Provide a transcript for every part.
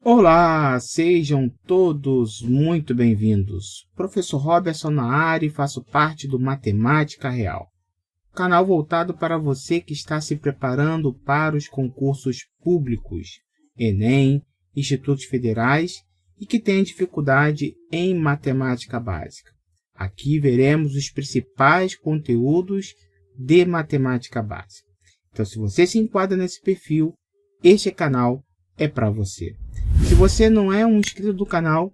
Olá, sejam todos muito bem-vindos. Professor Robertson na área e faço parte do Matemática Real, canal voltado para você que está se preparando para os concursos públicos, Enem, institutos federais e que tem dificuldade em matemática básica. Aqui veremos os principais conteúdos de matemática básica. Então, se você se enquadra nesse perfil, este canal é para você. Se você não é um inscrito do canal,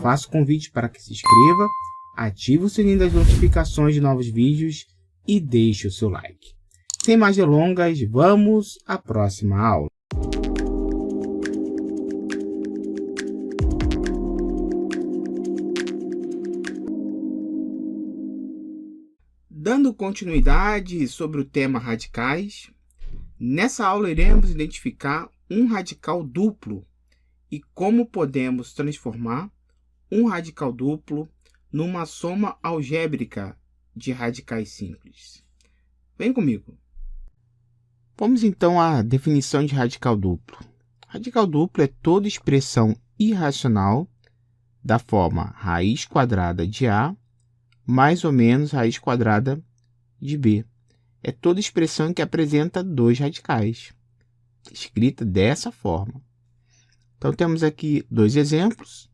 faço o convite para que se inscreva, ative o sininho das notificações de novos vídeos e deixe o seu like. Sem mais delongas, vamos à próxima aula. Dando continuidade sobre o tema radicais, nessa aula iremos identificar um radical duplo e como podemos transformar um radical duplo numa soma algébrica de radicais simples. Vem comigo. Vamos então à definição de radical duplo. Radical duplo é toda expressão irracional da forma raiz quadrada de A mais ou menos raiz quadrada de B. É toda expressão que apresenta dois radicais, escrita dessa forma. Então, temos aqui dois exemplos.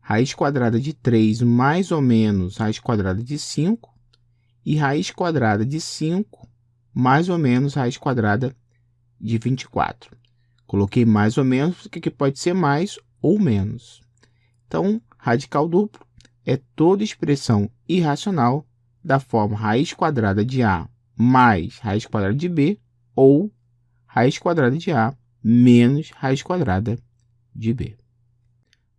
Raiz quadrada de 3 mais ou menos raiz quadrada de 5 e raiz quadrada de 5 mais ou menos raiz quadrada de 24. Coloquei mais ou menos porque pode ser mais ou menos. Então, radical duplo é toda expressão irracional da forma raiz quadrada de A mais raiz quadrada de B ou raiz quadrada de A menos raiz quadrada de B.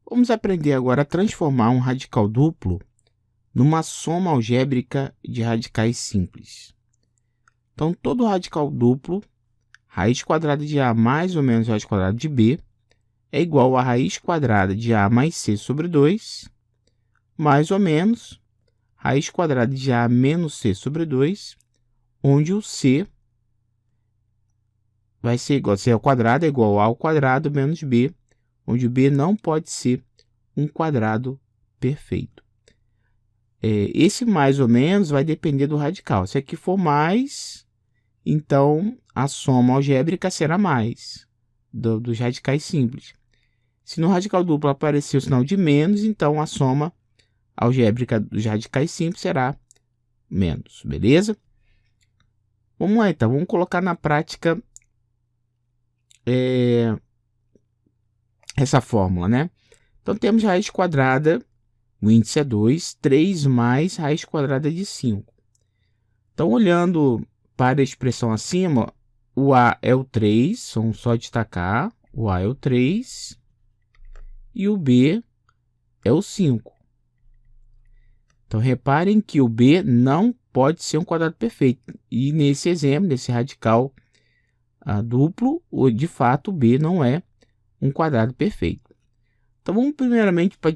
Vamos aprender agora a transformar um radical duplo numa soma algébrica de radicais simples. Então, todo radical duplo, raiz quadrada de A mais ou menos raiz quadrada de B, é igual a raiz quadrada de A mais C sobre 2, mais ou menos raiz quadrada de A menos C sobre 2, onde o C vai ser igual a C ao quadrado é igual a ao quadrado menos B, onde o B não pode ser um quadrado perfeito. Esse mais ou menos vai depender do radical. Se aqui for mais, então a soma algébrica será mais dos radicais simples. Se no radical duplo aparecer o sinal de menos, então a soma algébrica dos radicais simples será menos, beleza? Vamos lá então, vamos colocar na prática essa fórmula, né? Então, temos raiz quadrada, o índice é 2, 3 mais raiz quadrada de 5. Então, olhando para a expressão acima, o A é o 3, vamos só destacar, o A é o 3 e o B é o 5. Então, reparem que o B não pode ser um quadrado perfeito. E nesse exemplo, nesse radical duplo, de fato, o B não é um quadrado perfeito. Então, vamos primeiramente para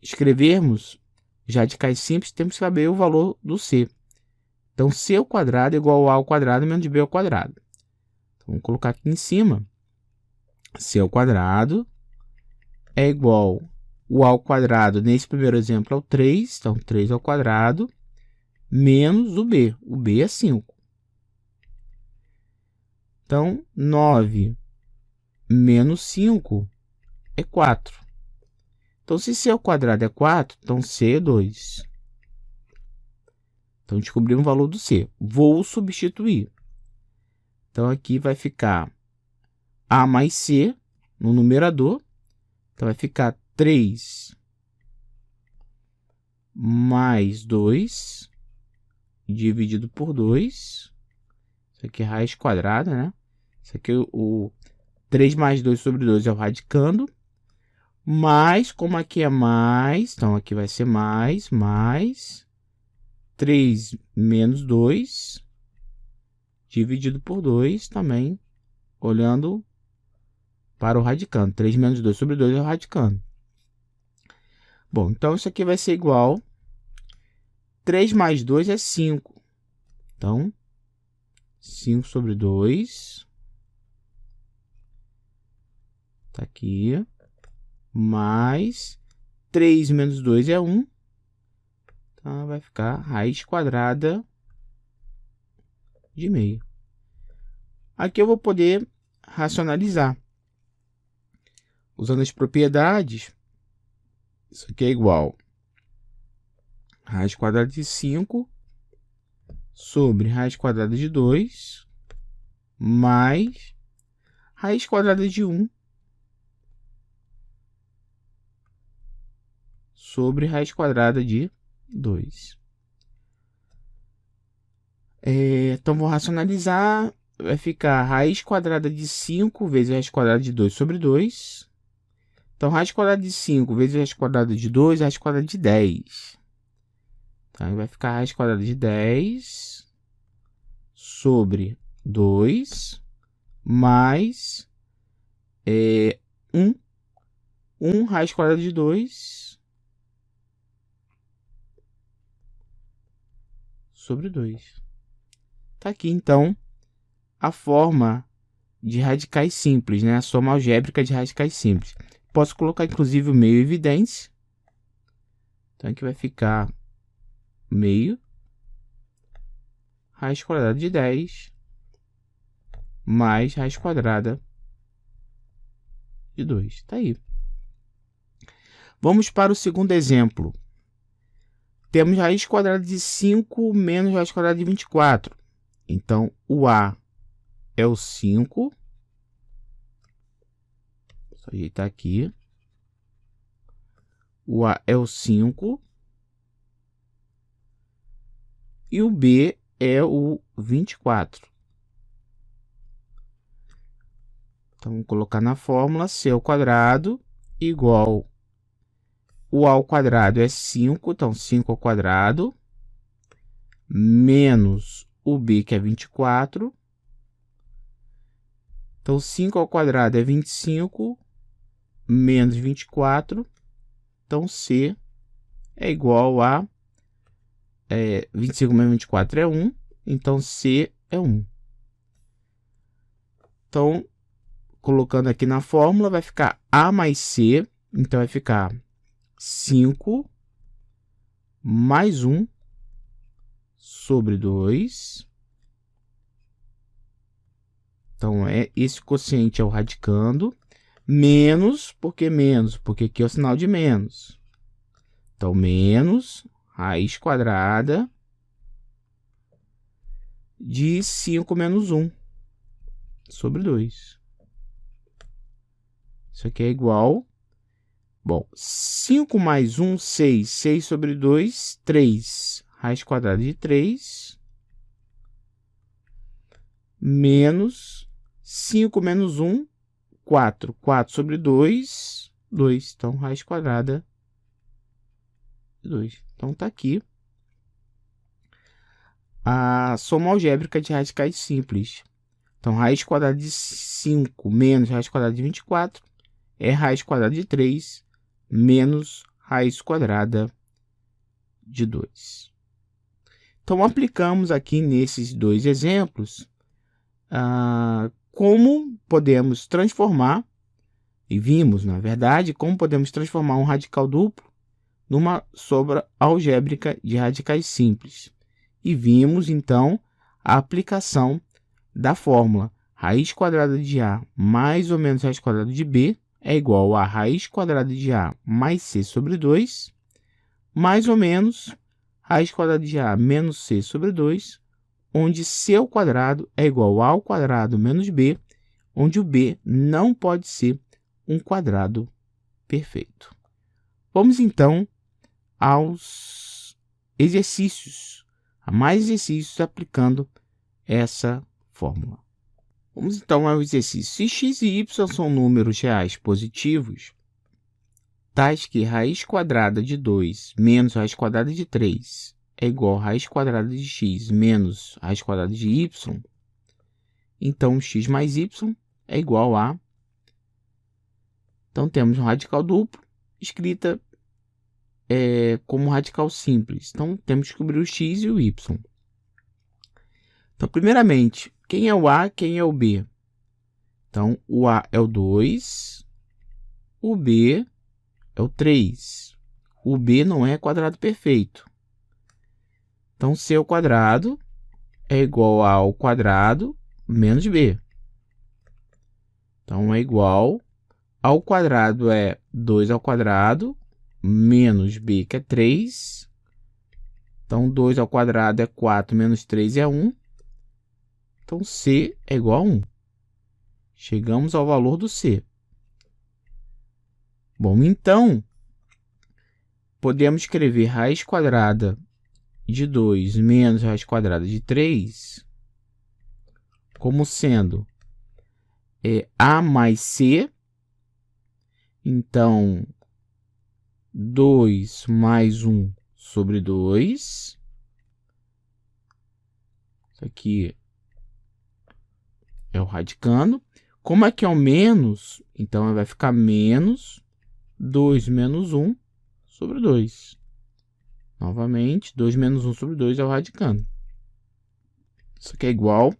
escrevermos os radicais simples, temos que saber o valor do C. Então, C ao quadrado é igual a ao quadrado menos B ao quadrado. Então, vamos colocar aqui em cima. C ao quadrado é igual o A ao quadrado, nesse primeiro exemplo, é o 3. Então, 3 ao quadrado menos o B. O B é 5. Então, 9 menos 5 é 4. Então, se C ao quadrado é 4, então C é 2. Então, descobrimos o valor do C. Vou substituir. Então, aqui vai ficar A mais C no numerador. Então, vai ficar 3 mais 2 dividido por 2. Isso aqui é raiz quadrada, né? Isso aqui o 3 mais 2 sobre 2 é o radicando. Mas, como aqui é mais, então aqui vai ser mais 3 menos 2 dividido por 2 também, olhando para o radicando. 3 menos 2 sobre 2 é o radicando. Bom, então isso aqui vai ser igual. 3 mais 2 é 5. Então, 5 sobre 2 Tá aqui. Mais 3 menos 2 é 1. Então, vai ficar raiz quadrada de meio. Aqui eu vou poder racionalizar. Usando as propriedades, isso aqui é igual a raiz quadrada de 5 sobre raiz quadrada de 2 mais raiz quadrada de 1 sobre raiz quadrada de 2. Então, vou racionalizar. Vai ficar raiz quadrada de 5 vezes raiz quadrada de 2 sobre 2. Então, raiz quadrada de 5 vezes raiz quadrada de 2, raiz quadrada de 10. Então, vai ficar raiz quadrada de 10 sobre 2 mais 1. 1 raiz quadrada de 2 sobre 2. Tá aqui, então, a forma de radicais simples, né? A soma algébrica de radicais simples. Posso colocar, inclusive, o meio evidência. Então, aqui vai ficar meio raiz quadrada de 10 mais raiz quadrada de 2. Tá aí. Vamos para o segundo exemplo. Temos raiz quadrada de 5 menos raiz quadrada de 24. Então, o A é o 5. Só ajeitar aqui. O A é o 5. E o B é o 24. Então, vamos colocar na fórmula C ao quadrado igual... O A ao quadrado é 5, então 5 ao quadrado, menos o B, que é 24. Então, 5 ao quadrado é 25, menos 24. Então, C é igual a 25 menos 24 é 1. Então, C é 1. Então, colocando aqui na fórmula, vai ficar A mais C. Então, vai ficar 5 mais 1 sobre 2. Então, esse quociente é o radicando. Menos, por que menos? Porque aqui é o sinal de menos. Então, menos raiz quadrada de 5 menos 1 sobre 2. Isso aqui é igual... Bom, 5 mais 1, 6. 6 sobre 2, 3. Raiz quadrada de 3. Menos 5 menos 1, 4. 4 sobre 2, 2. Então, raiz quadrada de 2. Então, está aqui a soma algébrica de radicais simples. Então, raiz quadrada de 5 menos raiz quadrada de 24 é raiz quadrada de 3 menos raiz quadrada de 2. Então, aplicamos aqui nesses dois exemplos como podemos transformar, e vimos, na verdade, como podemos transformar um radical duplo numa sobra algébrica de radicais simples. E vimos, então, a aplicação da fórmula raiz quadrada de A mais ou menos raiz quadrada de B é igual a raiz quadrada de A mais C sobre 2, mais ou menos raiz quadrada de A menos C sobre 2, onde C ao quadrado é igual a ao quadrado menos B, onde o B não pode ser um quadrado perfeito. Vamos, então, aos exercícios, a mais exercícios aplicando essa fórmula. Vamos, então, ao exercício. Se x e y são números reais positivos, tais que raiz quadrada de 2 menos raiz quadrada de 3 é igual a raiz quadrada de x menos raiz quadrada de y, então x mais y é igual a... Então, temos um radical duplo escrita como radical simples. Então, temos que descobrir o x e o y. Então, primeiramente, quem é o A, quem é o B? Então, o A é o 2 o b é o 3. O b não é quadrado perfeito. Então, c ao quadrado é igual a ao quadrado menos b. Então, é igual ao quadrado é 2 ao quadrado menos b, que é 3. Então, 2 ao quadrado é 4 menos 3 é 1. Então, c é igual a 1. Chegamos ao valor do c. Bom, então, podemos escrever raiz quadrada de 2 menos raiz quadrada de 3 como sendo a mais c. Então, 2 mais 1 sobre 2. Isso aqui é o radicando. Como aqui é o menos, então vai ficar menos 2 menos 1 sobre 2. Novamente, 2 menos 1 sobre 2 é o radicando. Isso aqui é igual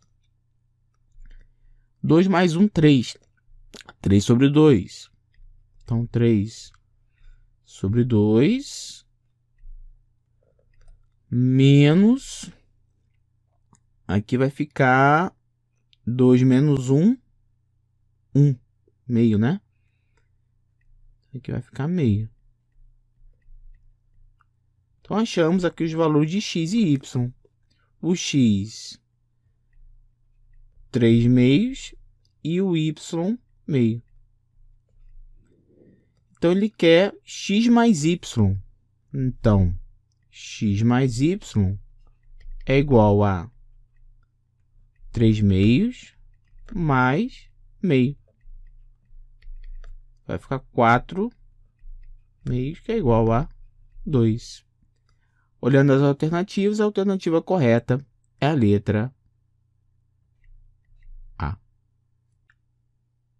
2 mais 1, 3. 3 sobre 2. Então, 3 sobre 2 menos... Aqui vai ficar 2 menos 1, 1. Meio, né? Aqui vai ficar meio. Então, achamos aqui os valores de x e y. O x, 3 meios, e o y, meio. Então, ele quer x mais y. Então, x mais y é igual a 3 meios mais meio. Vai ficar 4 meios, que é igual a 2. Olhando as alternativas, a alternativa correta é a letra A.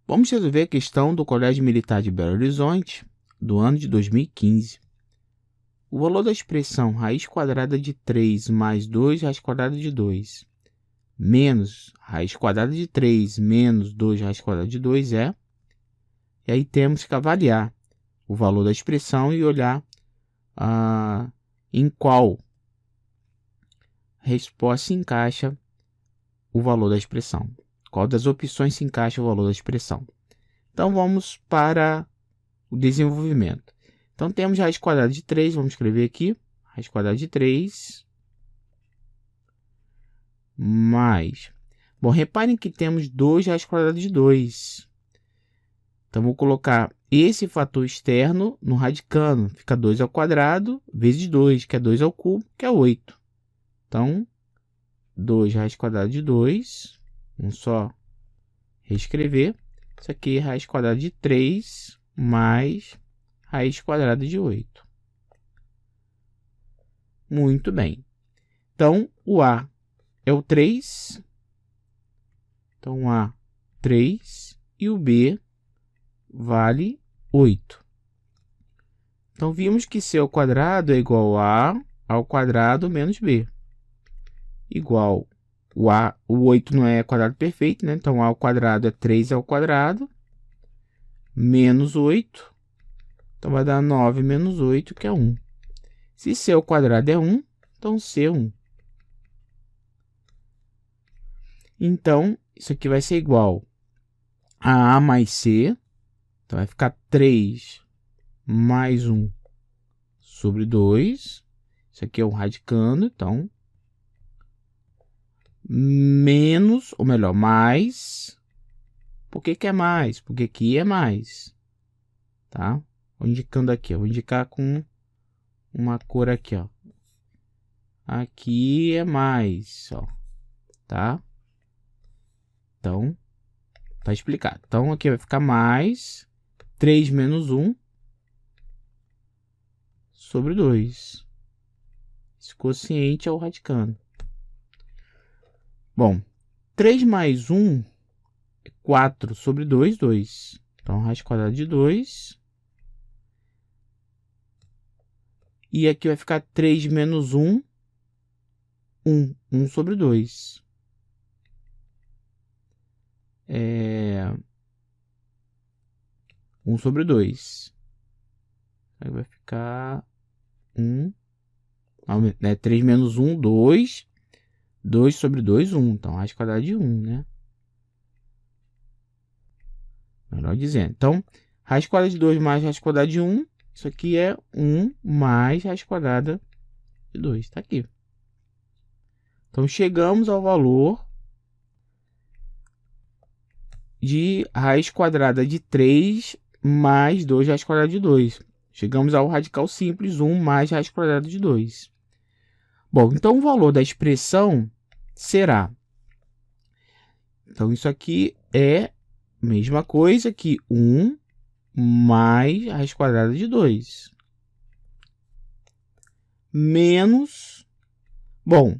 Vamos resolver a questão do Colégio Militar de Belo Horizonte, do ano de 2015. O valor da expressão raiz quadrada de 3 mais 2 raiz quadrada de 2 menos raiz quadrada de 3 menos 2 raiz quadrada de 2 é... E aí temos que avaliar o valor da expressão e olhar em qual resposta se encaixa o valor da expressão. Qual das opções se encaixa o valor da expressão. Então, vamos para o desenvolvimento. Então, temos raiz quadrada de 3, vamos escrever aqui. Raiz quadrada de 3 mais... Bom, reparem que temos 2 raiz quadrada de 2. Então, vou colocar esse fator externo no radicando. Fica 2 ao quadrado vezes 2, que é 2 ao cubo, que é 8. Então, 2 raiz quadrada de 2. Vamos só reescrever. Isso aqui é raiz quadrada de 3 mais raiz quadrada de 8. Muito bem. Então, o A é o 3. Então, A, 3. E o B vale 8. Então, vimos que C ao quadrado é igual a ao quadrado menos B. Igual o 8 não é quadrado perfeito, né? Então, A ao quadrado é 3 ao quadrado menos 8. Então, vai dar 9 menos 8, que é 1. Se C ao quadrado é 1, então C é 1. Então, isso aqui vai ser igual a A mais C. Então, vai ficar 3 mais 1 sobre 2. Isso aqui é um radicando, então... Menos, ou melhor, mais... Por que é mais? Porque aqui é mais. Tá? Vou indicando aqui, vou indicar com uma cor aqui, ó. Aqui é mais, ó. Tá? Então, tá explicado. Então, aqui vai ficar mais 3 menos 1 sobre 2. Esse quociente é o radicando. Bom, 3 mais 1 é 4 sobre 2, 2. Então, raiz quadrada de 2. E aqui vai ficar 3 menos 1, 1. 1 sobre 2. 1 sobre 2. Aí vai ficar 1. 3 menos 1, 2. 2 sobre 2, 1. Então, raiz quadrada de 1, né? Melhor dizendo. Então, raiz quadrada de 2 mais raiz quadrada de 1. Isso aqui é 1 mais raiz quadrada de 2. Está aqui. Então, chegamos ao valor de raiz quadrada de 3 mais 2 raiz quadrada de 2. Chegamos ao radical simples, 1 mais raiz quadrada de 2. Bom, então o valor da expressão será... Então, isso aqui é a mesma coisa que 1 mais raiz quadrada de 2. Menos... Bom,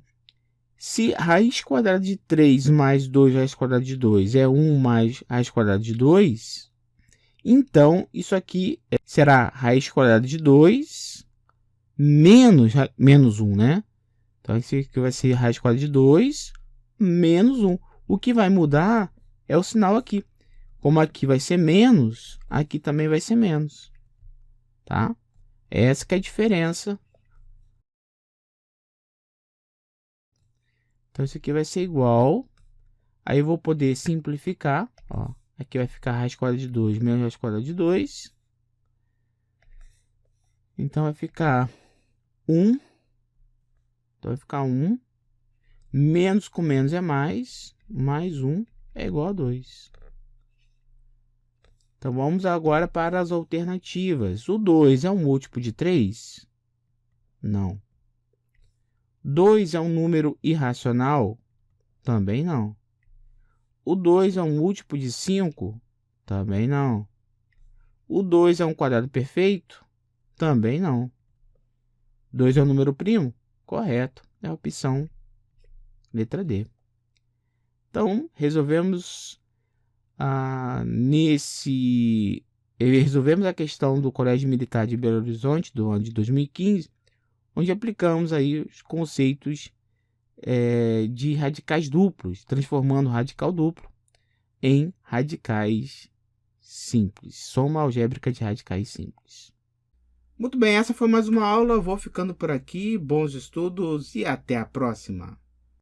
se raiz quadrada de 3 mais 2 raiz quadrada de 2 é 1 mais raiz quadrada de 2, então isso aqui será raiz quadrada de 2 menos 1, né? Então, isso aqui vai ser raiz quadrada de 2 menos 1. O que vai mudar é o sinal aqui. Como aqui vai ser menos, aqui também vai ser menos. Tá? Essa que é a diferença. Então, isso aqui vai ser igual. Aí, eu vou poder simplificar. Ó, aqui vai ficar raiz quadrada de 2 menos raiz quadrada de 2. Então, vai ficar 1. Então, vai ficar 1. Menos com menos é mais. Mais 1 é igual a 2. Então, vamos agora para as alternativas. O 2 é um múltiplo de 3? Não. 2 é um número irracional? Também não. O 2 é um múltiplo de 5? Também não. O 2 é um quadrado perfeito? Também não. 2 é um número primo? Correto. É a opção letra D. Então, resolvemos a questão do Colégio Militar de Belo Horizonte do ano de 2015, onde aplicamos aí os conceitos de radicais duplos, transformando o radical duplo em radicais simples, soma algébrica de radicais simples. Muito bem, essa foi mais uma aula, vou ficando por aqui, bons estudos e até a próxima!